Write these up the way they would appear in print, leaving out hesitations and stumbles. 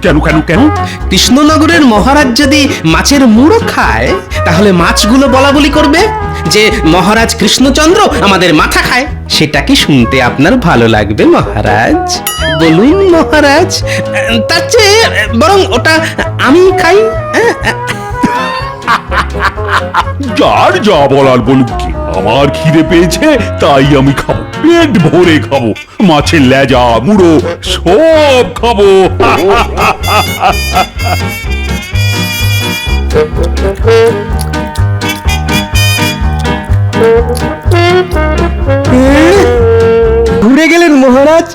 কেন কেন কেন? কৃষ্ণনগরের মহারাজ যদি মাছের মুড়ো খায় তাহলে মাছগুলো বলা বলি করবে যে মহারাজ কৃষ্ণচন্দ্র আমাদের মাথা খায়। সেটা কি শুনতে আপনার ভালো লাগবে মহারাজ? বলুন মহারাজ, তার চেয়ে বরং ওটা আমি খাই। যার যা বলার বলুক কি, আমার খিদে পেয়েছে তাই আমি খাবো, পেট ভরে খাবো, মাছের লেজা মুড়ো সব খাবো। ঘুরে গেলেন মহারাজ,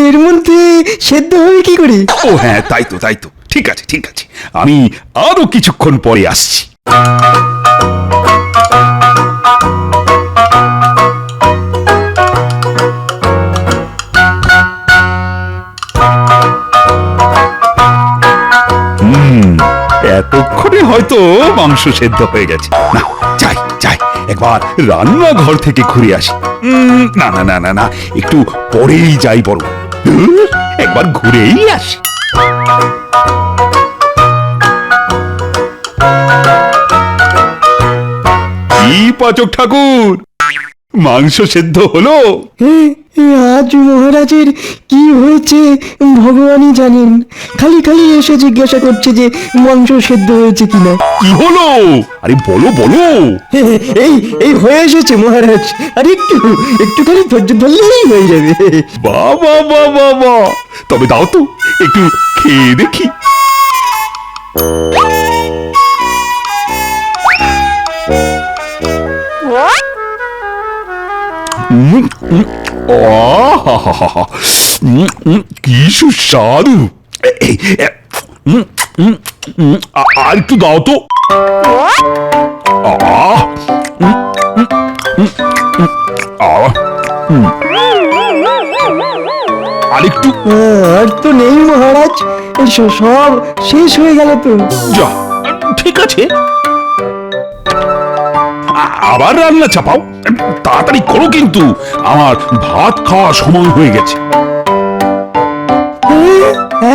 এর মধ্যে সেদ্ধ হবে কি করে? ও হ্যাঁ, তাই তো তাই তো, ঠিক আছে ঠিক আছে, আমি আরো কিছুক্ষণ পরে আসছি। এতক্ষণে হয়তো মাংস সেদ্ধ হয়ে গেছে। না, যাই যাই, একবার রান্নাঘর থেকে ঘুরে আসি। না না না না না, একটু পরেই যাই বড়, একবার ঘুরেই আসি। কি পাচক ঠাকুর, মাংস সেদ্ধ হলো? আজ মহারাজের কি হয়েছে ভগবানই জানেন, খালি খালি এসে জিজ্ঞাসা করছে যে মাংস সেদ্ধ হয়েছে কিনা। কি হলো? আরে বলো বলো। এই এই হয়ে এসেছে মহারাজ, আর একটু একটুখানি ধৈর্য ধরলেই হয়ে যাবে। বাবা বাবা বাবা, তবে দাও তো একটু খেয়ে দেখি। কি সুস্বাদু। আর একটু দাও তো। আরেকটু। আর তো নেই মহারাজ, সব শেষ হয়ে গেল তো। যা, ঠিক আছে, আবার রান্না চাপাও, তাড়াতাড়ি করো কিন্তু, আমার ভাত খাওয়ার সময় হয়ে গেছে।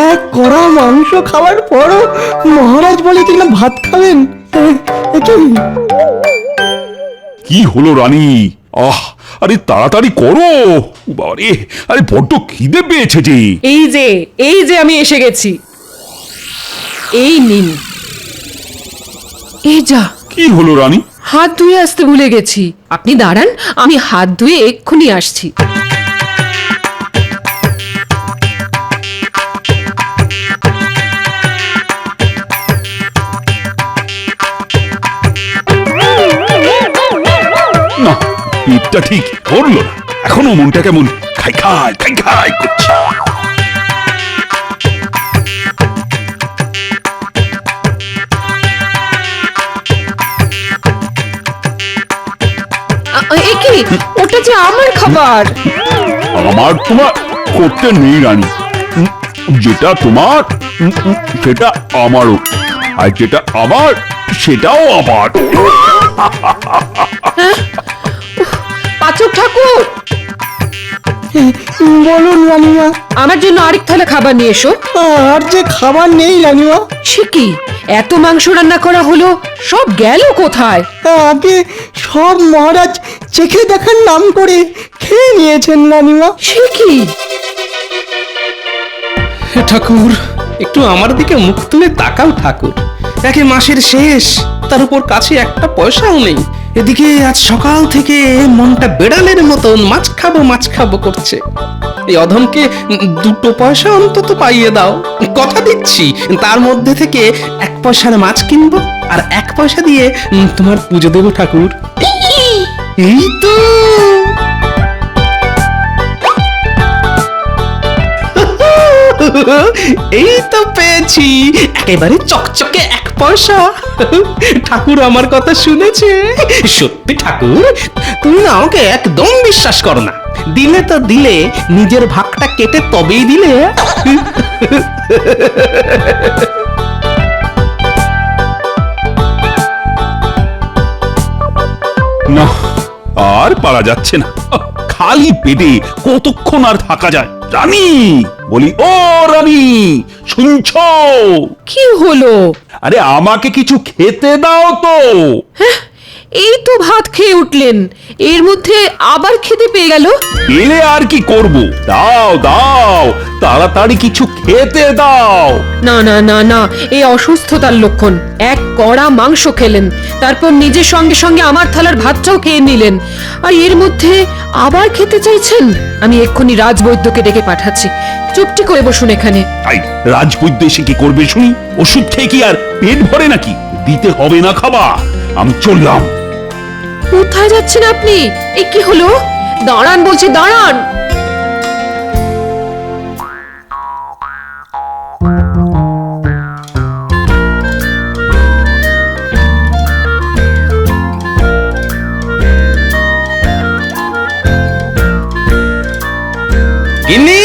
এক কড়া মাংস খাওয়ার পরও মহারাজ বলে কিনা ভাত খাবেন। কি হলো রানী? আরে তাড়াতাড়ি করো বাবারে, আরে বড্ড খিদে পেয়েছে যে। এই যে আমি এসে গেছি, এই নিন। এই যা, কি হলো রানী? হাত ধুয়ে আসতে ভুলে গেছি। আপনি দাঁড়ান, আমি হাত ধুয়ে এক্ষুনি আসছি। না, পেটটা ঠিক ধরলো না, এখনো মনটা কেমন খাই খাই খাই খাই করছে। কি, ওটা যে আমার খাবার। আমার তোমার করতে নেই রানী, যেটা তোমার সেটা আমারও, আর যেটা আমার সেটাও আমার। পাচক ঠাকুর, বলুন রানীমা। আমার জন্য আরেক থালা খাবার নিয়ে এসো। আর যে খাবার নেই রানীমা। সে কি, এত মাংস রান্না করা হলো, সব গেল কোথায়? আগে সব মহারাজ চেখে দেখার নাম করে খেয়ে নিয়েছেন রানীমা। সে কি? ঠাকুর, একটু আমার দিকে মুখ তুলে তাকাও ঠাকুর। একে মাসের শেষ, তার উপর কাছে একটা পয়সাও নেই। এদিকে আজ সকাল থেকে মনটা বেড়ালের মতন মাছ খাবো করছে। এই অধমকে দুটো পয়সা অন্তত পাইয়ে দাও, কথা দিচ্ছি তার মধ্যে থেকে 1 পয়সার মাছ কিনবো আর 1 পয়সা দিয়ে তোমার পুজো দেবো ঠাকুর। এই তো এই তো পেয়েছি, একেবারে চকচকে 1 পয়সা। ঠাকুর আমার কথা শুনেছে। সত্যি ঠাকুর, তুমি না আমাকে একদম বিশ্বাস করো না। দিলে তো দিলে, নিজের ভাগটা কেটে তবেই দিলে। না, আর পারা যাচ্ছে না, খালি পেটে কতক্ষণ আর থাকা যায়? রানী, বলি ও রানী, শুনছো? কি হলো? আরে আমাকে কিছু খেতে দাও তো। এই তো ভাত খেয়ে উঠলেন, এর মধ্যে আবার খেতে পেয়ে গেল। এলে আর কি করব, দাও দাও, তাড়াতাড়ি কিছু খেতে দাও। না না না না, এই অসুস্থতার লক্ষণ। এক কড়া মাংস খেলেন, তারপর নিজের সঙ্গে সঙ্গে আমার থালার ভাতটাও খেয়ে নিলেন, আর এর মধ্যে আবার খেতে চাইছেন? আমি এক্ষুনি রাজবৈদ্যকে ডেকে পাঠাচ্ছি। চুপটি করে বসুন এখানে। তাই রাজবৈদ্য এসে কি করবে শুনি? ওষুধ খেয়ে কি আর পেট ভরে নাকি? দিতে হবে না খাবার, আমি চললাম। কোথায় যাচ্ছেন আপনি? এই কি হলো? দাঁড়ান বলছি, দাঁড়ান। গিন্নি,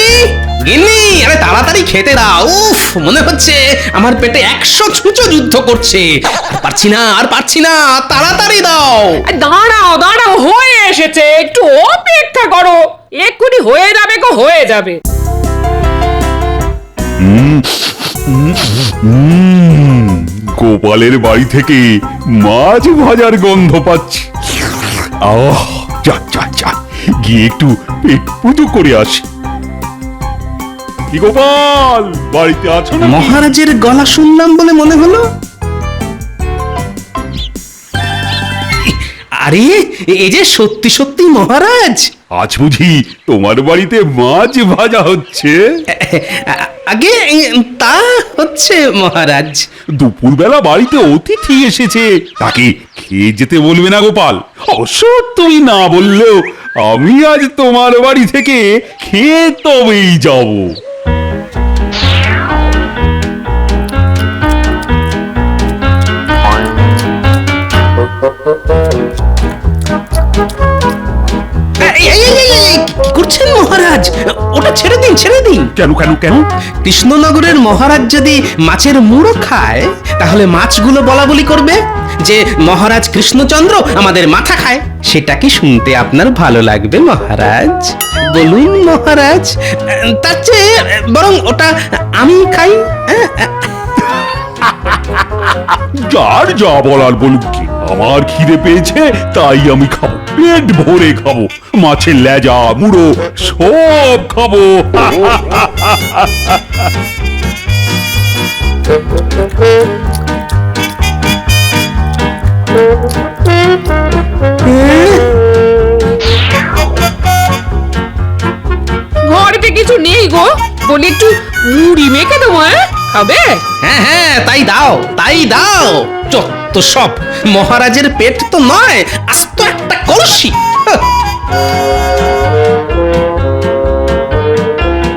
গিন্নি, আরে তাড়াতাড়ি খেতে দাও। উফ, মনে হচ্ছে আমার পেটে 100 ছুঁচো যুদ্ধ করছে। আর পারছি না, আর পারছি না, তাড়াতাড়ি দাও। দাঁড়াও দাঁড়াও, হয়ে এসেছে, একটু অপেক্ষা করো, এক্ষুনি হয়ে যাবে গো, হয়ে যাবে। গোপালের বাড়ি থেকে মাছ ভাজার গন্ধ পাচ্ছি। আহ, যা যা যা, গিয়ে একটু পেট পুজো করে আসি। কি গোপাল, বাড়িতে আছো না? মহারাজের গলা শুনলাম বলে মনে হলো। আরে, এই যে সত্যি সত্যি মহারাজ। আজ বুঝি তোমার বাড়িতে মাছ ভাজা হচ্ছে? আগে তা হচ্ছে মহারাজ। দুপুরবেলা বাড়িতে অতিথি এসেছে, তাকে খেয়ে যেতে বলবে না গোপাল? অবশ্য তুমি না বললেও আমি আজ তোমার বাড়ি থেকে খেয়ে তবেই যাব। এই, এই, এই, এই, এই, কি করছেন মহারাজ? ওটা ছেড়ে দিন, ছেড়ে দিন। কেন কেন কেন? কৃষ্ণনগরের মহারাজ যদি মাছের মুড়ো খায়, তাহলে মাছগুলো বলা বলি করবে যে মহারাজ কৃষ্ণচন্দ্র আমাদের মাথা খায়। সেটা কি শুনতে আপনার ভালো লাগবে মহারাজ? বলুন মহারাজ, তার চেয়ে বরং ওটা আমি খাই। যার যা বলার বলুক কি, আমার খিদে পেয়েছে তাই আমি খাবো, পেট ভরে খাবো, মাছের লেজা মুড়ো সব খাবো। ঘরেতে কিছু নেই গো, বলি একটু মুড়ি মেখে দেবো। খাবে? হ্যাঁ হ্যাঁ, তাই দাও, তাই দাও। যত সব, মহারাজের পেট তো নয়, আস্ত একটা কলসি।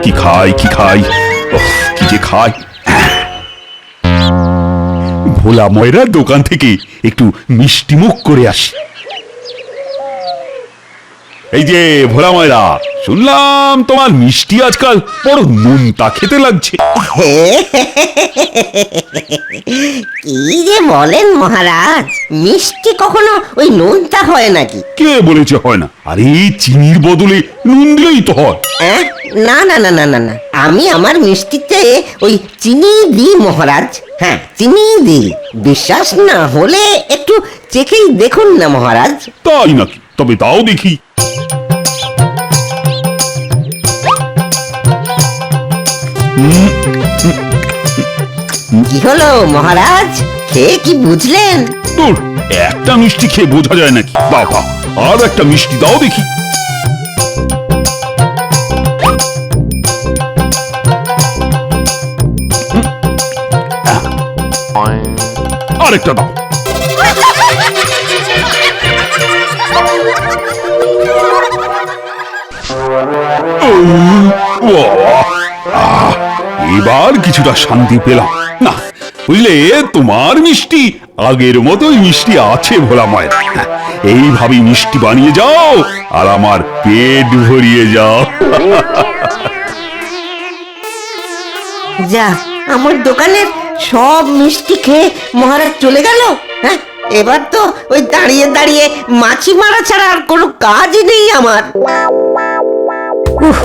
কি খাই কি খাই, ওহ, কি যে খাই। ভোলা ময়রার দোকান থেকে একটু মিষ্টি মুখ করে আসি। এই যে ভোলা ময়রা, শুনলাম তোমার মিষ্টি আজকাল বড় নুনতা খেতে লাগছে। কি যে বলেন মহারাজ, মিষ্টি কখনো ওই নোনতা হয় নাকি? কে বলেছে হয় না? আরে চিনির বদলে নুন দিলেই তো হয়। অ্যাঁ? না না না না না না, আমি আমার মিষ্টিতে ওই চিনি দিই মহারাজ। হ্যাঁ, চিনি দিই। বিশ্বাস না হলে একটু চেখেই দেখুন না মহারাজ। তাই নাকি? তবে দাও দেখি। কি হলো মহারাজ, খেয়ে কি বুঝলেন? তোর একটা মিষ্টি খেয়ে বোঝা যায় নাকি? বাবা, আর একটা মিষ্টি দাও দেখি। আরেকটা দাও। এবার কিছুটা শান্তি পেলাম। না বুঝলে, তোমার মিষ্টি আগের মতোই মিষ্টি আছে ভোলা মায়ের। এইভাবেই মিষ্টি বানিয়ে যাও আর আমার পেট ভরিয়ে যাও। যা, আমার দোকানের সব মিষ্টি খেয়ে মহারাজ চলে গেল। হ্যাঁ, এবার তো ওই দাঁড়িয়ে দাঁড়িয়ে মাছি মারা ছাড়া আর কোনো কাজই নেই আমার। উফ,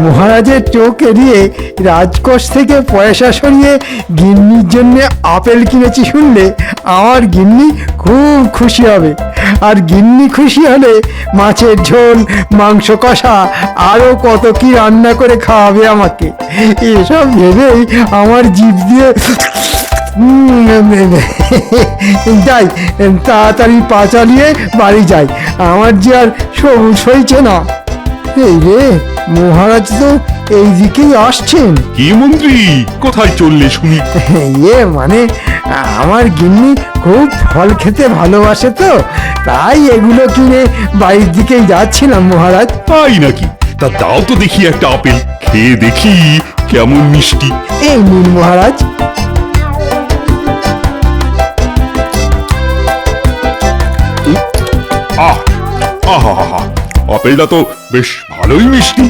মহারাজের চোখ এড়িয়ে রাজকোষ থেকে পয়সা সরিয়ে গিন্নির জন্য আপেল কিনেছি শুনলে আমার গিন্নি খুব খুশি হবে। আর গিন্নি খুশি হলে মাছের ঝোল, মাংস কষা, আরো কত কি রান্না করে খাওয়াবে আমাকে। এসব ভেবেই আমার জিভ দিয়ে যাই, তাড়াতাড়ি পা চালিয়ে বাড়ি যাই, আমার যে আর সবুজ হয়েছে না। এই রে, মহারাজ তো এই দিকেই আসছেন। কি মন্ত্রী, কোথায় চললে শুনি? মানে আমার গিন্নি খুব ফল খেতে ভালোবাসে তো, তাই এগুলো কিনে বাড়ির দিকেই যাচ্ছিলাম মহারাজ। তাই নাকি? তা দাও তো দেখি একটা আপেল, খেয়ে দেখি কেমন মিষ্টি। এই নিন মহারাজ। আহ আহা, আপেলটা তো বেশ ভালোই মিষ্টি।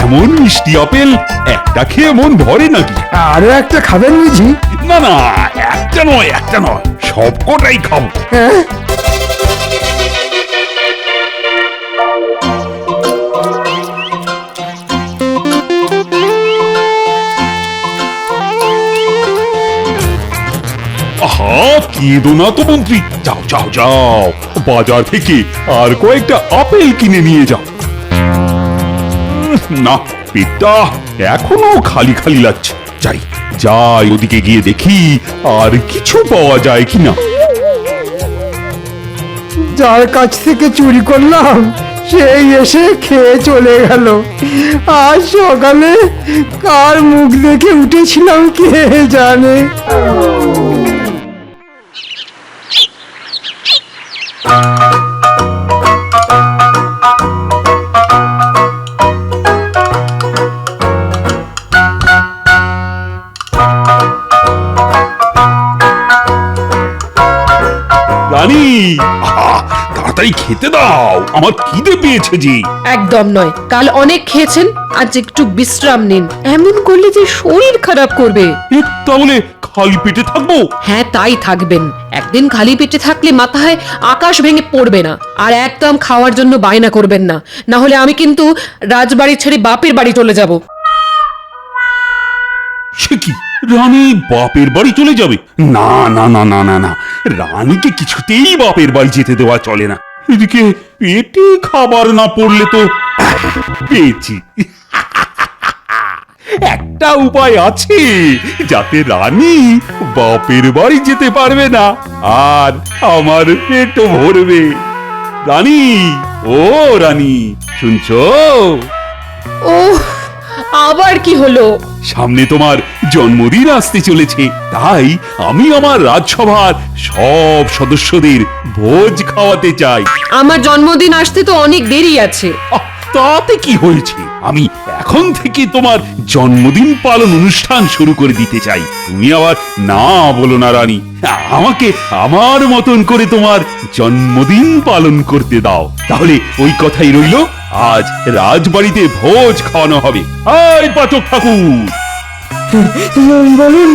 এমন মিষ্টি আপেল একটা খেয়ে মন ভরে নাকি? আরো একটা খাবেন বুঝি? না না, একটা নয় সব কটাই খাবো। হ্যাঁ, আহা, কেঁদো না তো মন্ত্রী, যাও যাও যাও, বাজার থেকে আর কয়েকটা আপেল কিনে নিয়ে যাও। না, পেটটা এখনো খালি খালি লাগছে। যাই ওদিকে গিয়ে দেখি আর কিছু পাওয়া যায় কিনা। যার কাছ থেকে চুরি করলাম সেই এসে খেয়ে চলে গেল। আজ সকালে কার মুখ দেখে উঠেছিলাম কে জানে। রানী, আহা, তাড়াতাড়ি খেতে দাও, আমার খিদে পেয়েছে যে। একদম নয়, কাল অনেক খেয়েছেন, আজ একটু বিশ্রাম নিন। এমন করলে যে শরীর খারাপ করবে। তাহলে খালি পেটে থাকবো? হ্যাঁ, তাই থাকবেন। একদিন খালি পেটে থাকলে মাথায় আকাশ ভেঙে পড়বে না। আর একদম খাওয়ার জন্য বায়না করবেন না, না হলে আমি কিন্তু রাজবাড়ি ছেড়ে বাপের বাড়ি চলে যাব। সে কি, রানী বাপের বাড়ি চলে যাবে? না না না না না না, রানীকে কিছুতেই বাপের বাড়ি যেতে দেওয়া চলে না। এদিকে পেটে খাবার না পড়লে তো পেয়েছি। একটা উপায় আছে যাতে রানী বাপের বাড়ি যেতে পারবে না আর আমার পেটও ভরবে। রানী, ও রানী, শুনছো? ওহ, আবার কি হলো? সামনে তোমার জন্মদিন আসতে চলেছে, তাই আমি আমার রাজসভার সব সদস্যদের ভোজ খাওয়াতে চাই। আমার জন্মদিন আসতে তো অনেক দেরি আছে। আহ, তাতে কি হয়েছে? আমি এখন থেকে তোমার জন্মদিন পালন অনুষ্ঠান শুরু করে দিতে চাই। তুমি আবার না বলো না রানী, আমাকে আমার মতন করে তোমার জন্মদিন পালন করতে দাও। তাহলে ওই কথাই রইলো, আজ রাজবাড়িতে ভোজ খাওয়ানো হবে। আয় পাচক ঠাকুর, বলুন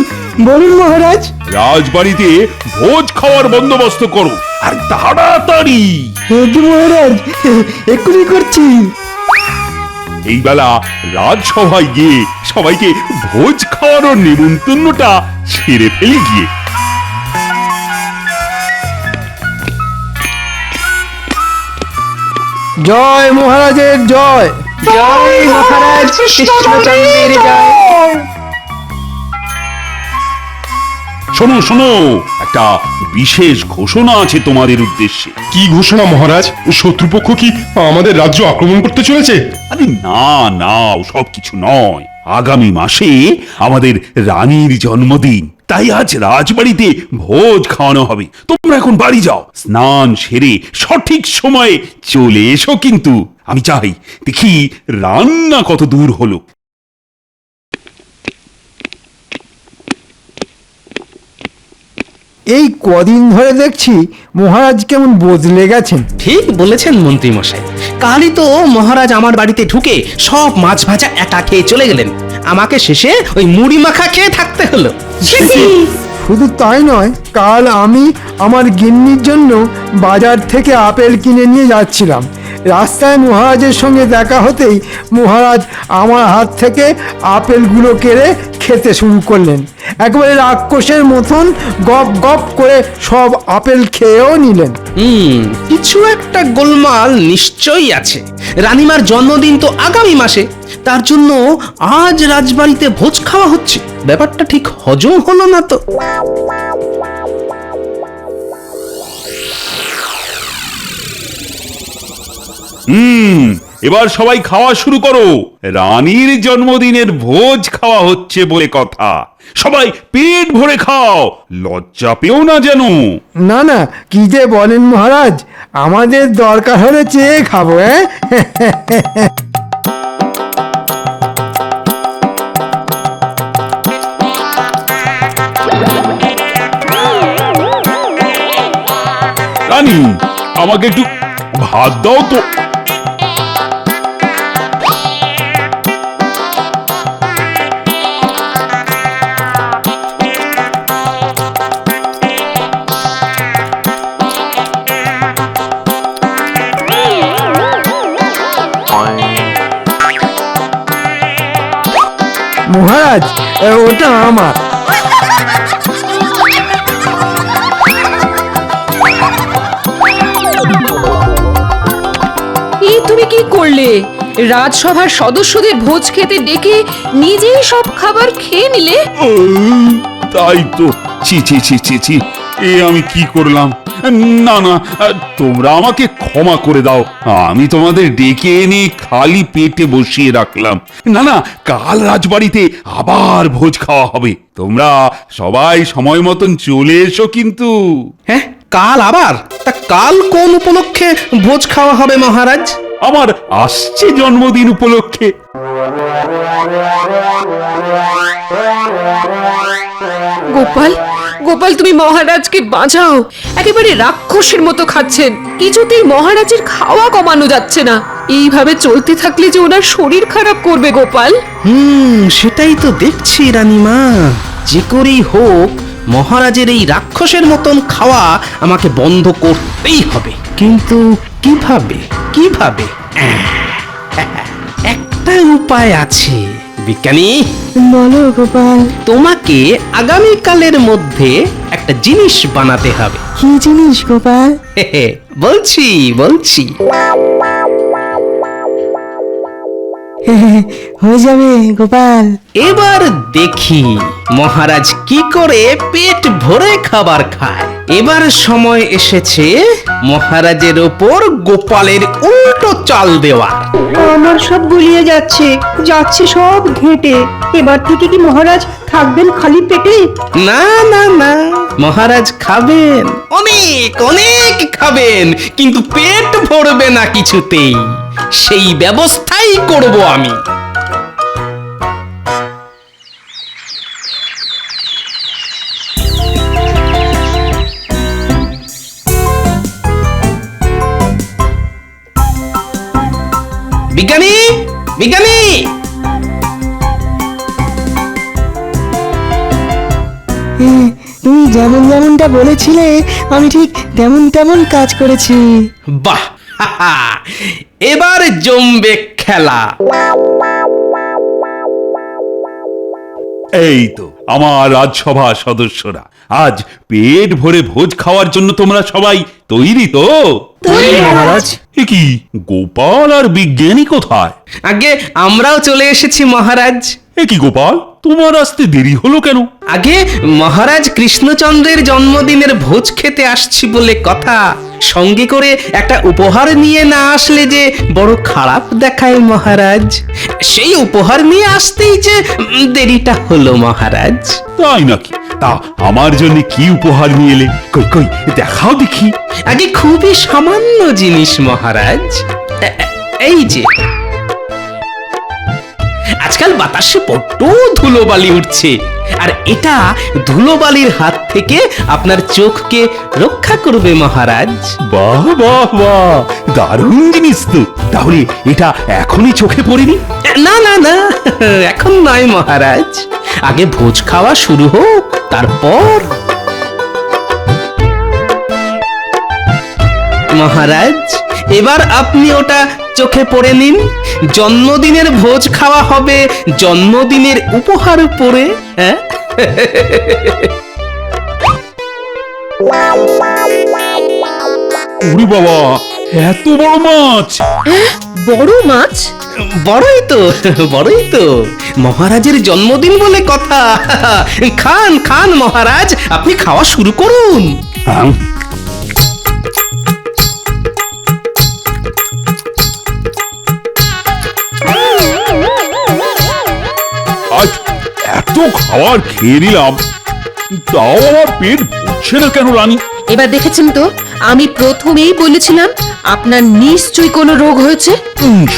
বলুন মহারাজ। রাজবাড়িতে ভোজ খাওয়ার বন্দোবস্ত করো, আর তাড়াতাড়ি। কি মহারাজ, এক্ষুনি করছি। এই বেলা রাজসভায় গিয়ে সবাইকে ভোজ খাওয়ানোর নিমন্ত্রণটা ছেড়ে ফেলে গিয়ে। জয় মহারাজের জয়। জয় মহারাজ কৃষ্ণচন্দ্রের জয়। শোনো শোনো, একটা বিশেষ ঘোষণা আছে তোমাদের উদ্দেশ্যে। কি ঘোষণা মহারাজ? শত্রুপক্ষ কি আমাদের রাজ্য আক্রমণ করতে চলেছে? আরে না না, সব কিছু নয়। আগামী মাসে আমাদের রানীর জন্মদিন, তাই আজ রাজবাড়িতে ভোজ খাওয়ানো হবে। তোমরা এখন বাড়ি যাও, স্নান সেরে সঠিক সময়ে চলে এসো। কিন্তু আমি চাই দেখি রান্না কত দূর হলো। এই কদিন ধরে দেখছি মহারাজ কেমন বদলে গেছেন। ঠিক বলেছেন মন্ত্রী মশাই, কালই তো মহারাজ আমার বাড়িতে ঢুকে সব মাছ ভাজা একা খেয়ে চলে গেলেন। আমাকে শেষে ওই মুড়ি মাখা খেয়ে থাকতে হলো। শুধু তাই নয়, কাল আমি আমার গিন্নির জন্য বাজার থেকে আপেল কিনে নিয়ে যাচ্ছিলাম। রাস্তায় মহারাজের সঙ্গে দেখা হতেই মহারাজ আমার হাত থেকে আপেলগুলো কেড়ে খেতে শুরু করলেন। একেবারে রাক্ষসের মতন গপ গপ করে সব আপেল খেয়েও নিলেন। কিছু একটা গোলমাল নিশ্চয়ই আছে। রানীমার জন্মদিন তো আগামী মাসে, তার জন্য আজ রাজবাড়িতে ভোজ খাওয়া হচ্ছে। ব্যাপারটা ঠিক হজম হলো না তো। এবার সবাই খাওয়া শুরু করো। রানীর জন্মদিনের ভোজ খাওয়া হচ্ছে বলে কথা। সবাই পেট ভরে খাও, লজ্জা পেও না যেন। না না, কি যে বলেন মহারাজ, আমাদের দরকার হলে চেয়ে খাবো। রানী, আমাকে একটু ভাত দাও তো। মহারাজ, ওটা আমার। এই তুমি কি করলে? রাজসভার সদস্যদের ভোজ খেতে ডেকে নিজেই সব খাবার খেয়ে নিলে। তাই তো। ছি ছি ছি ছি ছি, এ আমি কি করলাম? না না, তোমরা আমাকে ক্ষমা করে দাও। আমি তোমাদের ডেকে এনে খালি পেটে বসিয়ে রাখলাম। না না, কাল রাজবাড়িতে আবার ভোজ খাওয়া হবে। তোমরা সবাই সময় মতন চলে এসো কিন্তু। হ্যাঁ, কাল আবার? তা কাল কোন উপলক্ষে ভোজ খাওয়া হবে মহারাজ? আমার আসছে জন্মদিন উপলক্ষে। গোপাল, গোপাল তুমি মহারাজকে বাঁচাও। একেবারে রাক্ষসের মতো খাচ্ছেন, কিছুতেই মহারাজের খাওয়া কমানো যাচ্ছে না। এইভাবে চলতে থাকলে যে ওনার শরীর খারাপ করবে গোপাল। সেটাই তো দেখছি রানীমা। যে করেই হোক মহারাজের এই রাক্ষসের মতন খাওয়া আমাকে বন্ধ করতেই হবে। কিন্তু কিভাবে কিভাবে? একটা উপায় আছে। বিজ্ঞানী, বলো গোপাল। তোমাকে আগামীকালের মধ্যে একটা জিনিস বানাতে হবে। কি জিনিস গোপাল? বলছি বলছি। হয়ে যাবে গোপাল। এবার দেখি মহারাজ কি করে পেট ভরে খাবার খায়। এবার সময় এসেছে মহারাজের ওপর গোপালের উল্টো চাল দেওয়া। আমার সব গুলিয়ে যাচ্ছে, যাচ্ছে সব ঘেঁটে। এবার থেকে কি মহারাজ থাকবেন খালি পেটে? না না না, মহারাজ খাবেন, অনেক অনেক খাবেন, কিন্তু পেট ভরবে না কিছুতেই। সেই ব্যবস্থাই করব আমি। বিজ্ঞানী, বিজ্ঞানী, তুমি যেমন যেমনটা বলেছিলে আমি ঠিক তেমন তেমন কাজ করেছি। বাহ, এবার জমবে খেলা। এই তো আমার রাজসভা সদস্যরা, আজ পেট ভরে ভোজ খাওয়ার জন্য তোমরা সবাই তৈরি তো? মহারাজ। এ কি, গোপাল আর বিজ্ঞানী কোথায়? আগে আমরাও চলে এসেছি মহারাজ। এ কি গোপাল, তোমার আসতে দেরি হলো কেন? আগে মহারাজ কৃষ্ণচন্দ্রের জন্মদিনের ভোজ খেতে আসছি বলে কথা। সঙ্গে করে একটা উপহার নিয়ে না আসলে যে বড় খারাপ দেখায় মহারাজ। সেই উপহার নিয়ে আসতেই যে দেরিটা হলো মহারাজ। তাই নাকি? তা আমার জন্য কি উপহার নিয়ে এলে? কই কই দেখাও দেখি। আগে খুবই সামান্য জিনিস মহারাজ। এই যে, আজকাল বাতাসে বড্ড ধুলোবালি উঠছে, আর এটা ধুলোবালির হাত থেকে আপনার চোখকে রক্ষা করবে মহারাজ। বাহ বাহ বাহ, দারুণ জিনিস তো। তাহলে এটা এখনই চোখে পড়েনি? না না না, এখন নয় মহারাজ, আগে ভোজ খাওয়া শুরু হোক, তারপর। মহারাজ, এবার আপনি ওটা চোখে পড়ে নিন। জন্মদিনের ভোজ খাওয়া হবে জন্মদিনের উপহার পরে, হ্যাঁ? ওরে বাবা, এত বড় মাছ! বড় মাছ? বড়ই তো, বড়ই তো। মহারাজের জন্মদিন বলে কথা। খান খান মহারাজ, আপনি খাওয়া শুরু করুন। আম, আজ এত খাবার খেয়ে নিলাম, তাও আমার পেট ভরছে না কেন রানী? এবার দেখেছেন তো, আমি প্রথমেই বলেছিলাম আপনার নিশ্চয়ই কোনো রোগ হয়েছে।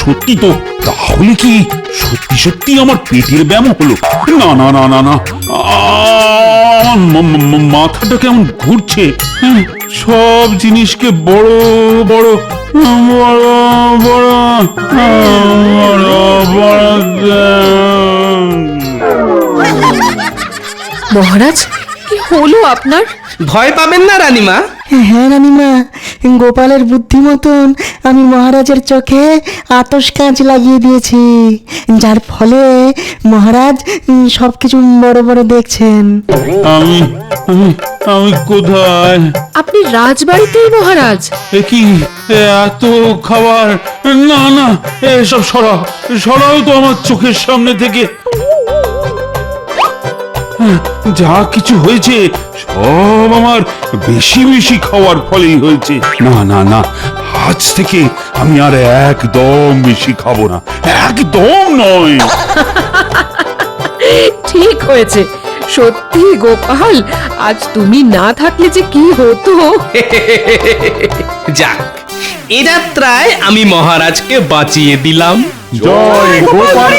সত্যি তো, তাহলে কি সত্যি সত্যি আমার পেটের ব্যায়াম হলো? না না না না না, আমার মাথাটা কেমন ঘুরছে। সব জিনিসকে বড় বড় বড় বড় বড় বড়। মহারাজ, কি হলো আপনার? ভয় পাবেন না রানীমা। হ্যাঁ রানীমা, গোপালের বুদ্ধি মতন আমি মহারাজের চোখে আতশ কাঁচ লাগিয়ে দিয়েছি, যার ফলে মহারাজ সবকিছু বড় বড় দেখছেন। আমি আমি আমি কোথায়? আপনি রাজবাড়িতেই মহারাজ। এ কি এত খাবার? না না, এসব সরাও, সরাও তো আমার চোখের সামনে থেকে। যা কিছু হয়েছে সব আমার বেশি বেশি খাওয়ার ফলেই হয়েছে। না না না, আজ থেকে আমি আর একদম বেশি খাবো না, একদম নয়। ঠিক হয়েছে। সত্যি গোপাল, আজ তুমি না থাকলে যে কি হতো। যাক, এ যাত্রায় আমি মহারাজকে বাঁচিয়ে দিলাম। জয় গোপাল।